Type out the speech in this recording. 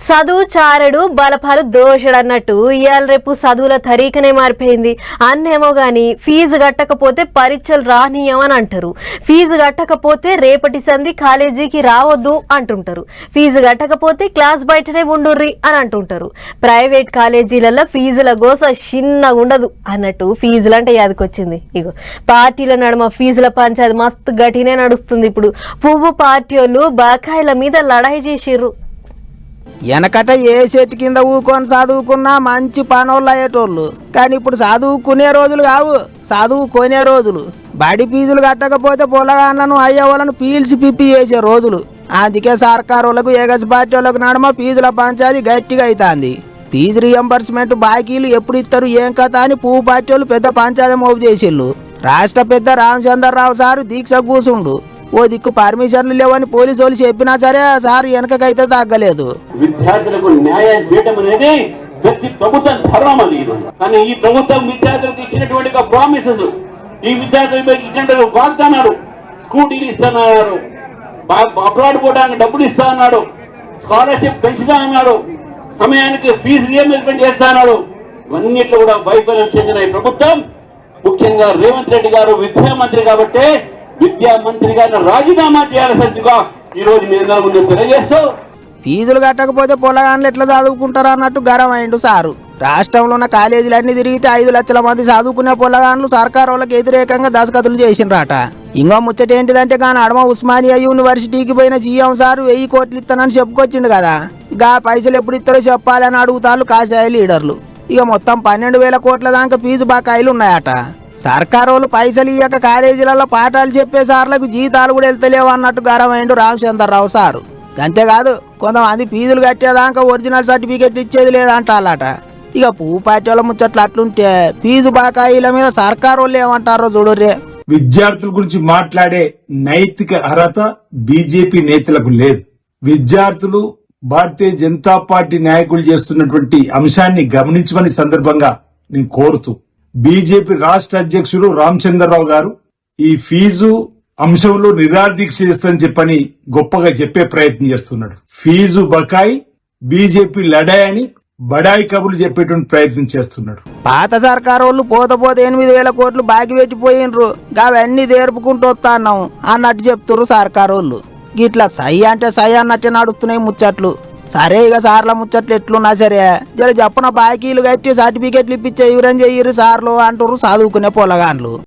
చదువు చారడు బలపాలు దోషడు అన్నట్టు ఇవాళ రేపు చదువుల తరీకనే మారిపోయింది. అన్నేమో గాని ఫీజు కట్టకపోతే పరీక్షలు రానియమని అంటారు. ఫీజు కట్టకపోతే రేపటి సంధి కాలేజీకి రావద్దు అంటుంటారు. ఫీజు కట్టకపోతే క్లాస్ బయటనే ఉండుర్రి అని అంటుంటారు. ప్రైవేట్ కాలేజీలలో ఫీజుల గోస చిన్నగా ఉండదు అన్నట్టు ఫీజులు అంటే యాదకొచ్చింది. ఇగో పార్టీల నడుమ ఫీజుల పంచాయతీ మస్తు గట్టినే నడుస్తుంది. ఇప్పుడు పువ్వు పార్టీ వాళ్ళు బకాయిల మీద లడాయి చేసిర్రు. వెనకట ఏ చెట్టు కింద ఊకొని చదువుకున్నా మంచి పనోళ్ళు అయ్యేటోళ్ళు. కానీ ఇప్పుడు చదువుకునే రోజులు కావు, చదువుకునే రోజులు. బడి ఫీజులు కట్టకపోతే పొలగాళ్ళను అయ్యేవాళ్ళను పీల్చి పిప్పి చేసే రోజులు. అందుకే సర్కారు వాళ్ళకు ఏగస్ పార్టీ వాళ్ళకు నడమ ఫీజుల పంచాయతీ గట్టిగా అవుతుంది. ఫీజు రియంబర్స్మెంట్ బాకీలు ఎప్పుడు ఇస్తారు ఏం కథ అని పువ్వు పార్టీ వాళ్ళు పెద్ద పంచాయతీ మోపు చేసిళ్ళు. రాష్ట్ర పెద్ద రామచంద్రరావు సారు దీక్ష కూసుండు. ఓ దిక్కు పర్మిషన్లు లేవని పోలీసు వాళ్ళు చెప్పినా సరే సార్ వెనకకైతే తగ్గలేదు. విద్యార్థులకు న్యాయం చేయడం అనేది ప్రతి ప్రభుత్వం ధర్మం అది. కానీ ఈ ప్రభుత్వం విద్యార్థులకు ఇచ్చినటువంటి ప్రామిసెస్, ఈ విద్యార్థులకు ఇచ్చినటువంటి వాగ్దానాలు, స్కూటీలు ఇస్తానన్నారు, అబ్రాడ్ పోవడానికి డబ్బులు ఇస్తా అన్నాడు, స్కాలర్షిప్ పెంచుతా అన్నాడు, సమయానికి ఫీజు రియంబర్స్మెంట్ చేస్తా అన్నాడు. ఇవన్నిట్లో కూడా వైఫల్యం చెందిన ఈ ప్రభుత్వం, ముఖ్యంగా రేవంత్ రెడ్డి గారు విద్యామంత్రి కాబట్టి విద్యా మంత్రి గారిని రాజీనామా చేయాల్సిందిగా ఈ రోజు మీ అందరి ముందు తెలియజేస్తూ, ఫీజులు కట్టకపోతే పొలగాన్లు ఎట్లా చదువుకుంటారు అన్నట్టు గరం అయిండు సారు. రాష్ట్రంలో ఉన్న కాలేజీలన్నీ తిరిగితే 5 లక్షల మంది చదువుకునే పొలగాన్లు సర్కారు వాళ్ళకి వ్యతిరేకంగా దశకతులు చేసిండ్రట. ఇంకో ముచ్చట ఏంటిదంటే కానీ అడమ ఉస్మానియా యూనివర్సిటీకి పోయిన సీఎం సారు 1000 కోట్లు ఇస్తానని చెప్పుకొచ్చిండు కదా. గా పైసలు ఎప్పుడు ఇస్తారో చెప్పాలని అడుగుతారు కాషాయ లీడర్లు. ఇక మొత్తం 12,000 కోట్ల దాకా ఫీజు బకాయిలు ఉన్నాయట. సర్కారు వాళ్ళు పైసలు ఇయ్యక కాలేజీలలో పాఠాలు చెప్పే సార్లకు జీతాలు కూడా వెళ్తలేవు అన్నట్టు గరమైండు రామచంద్రరావు సారు. అంతేకాదు కొంతమంది ఫీజులు కట్టేదాకా ఒరిజినల్ సర్టిఫికెట్ ఇచ్చేది లేదంటారట. ఇక పువ్వు పార్టీ వాళ్ళ ముచ్చట్లు అట్లుంటే ఫీజు బకాయిల మీద సర్కారు వాళ్ళు ఏమంటారో చూడుర్రే. విద్యార్థుల గురించి మాట్లాడే నైతిక అర్హత బీజేపీ నేతలకు లేదు. విద్యార్థులు భారతీయ జనతా పార్టీ నాయకులు చేస్తున్నటువంటి అంశాన్ని గమనించమని సందర్భంగా నేను కోరుతూ, బీజేపీ రాష్ట్ర అధ్యక్షుడు రామచంద్రరావు గారు ఈ ఫీజు అంశంలో నిరాదీక్ష చేస్తానని చెప్పని గొప్పగా చెప్పే ప్రయత్నం చేస్తున్నాడు. ఫీజు బకాయి బీజేపీ లడాయి అని బడాయి కబుర్లు చెప్పేటువంటి ప్రయత్నం చేస్తున్నాడు. పాత సర్కారు వాళ్ళు పోతే 8,000 కోట్లు బాకి పెట్టిపోయినరు. అవన్నీ దేర్పుకుంటూ వస్తా అన్నాం అన్నట్టు చెప్తున్నారు సర్కారు వాళ్ళు. గిట్లా సై అంటే సై అన్నట్టే నడుస్తున్నాయి ముచ్చట్లు. సరే ఇక సార్ల ముచ్చట్లు ఎట్లున్నా సరే జర చెప్పన బాకీలు కట్టి సర్టిఫికెట్లు ఇప్పించే ఎవరని చెయ్యరు సార్లు అంటారు చదువుకునే పొలగాన్లు.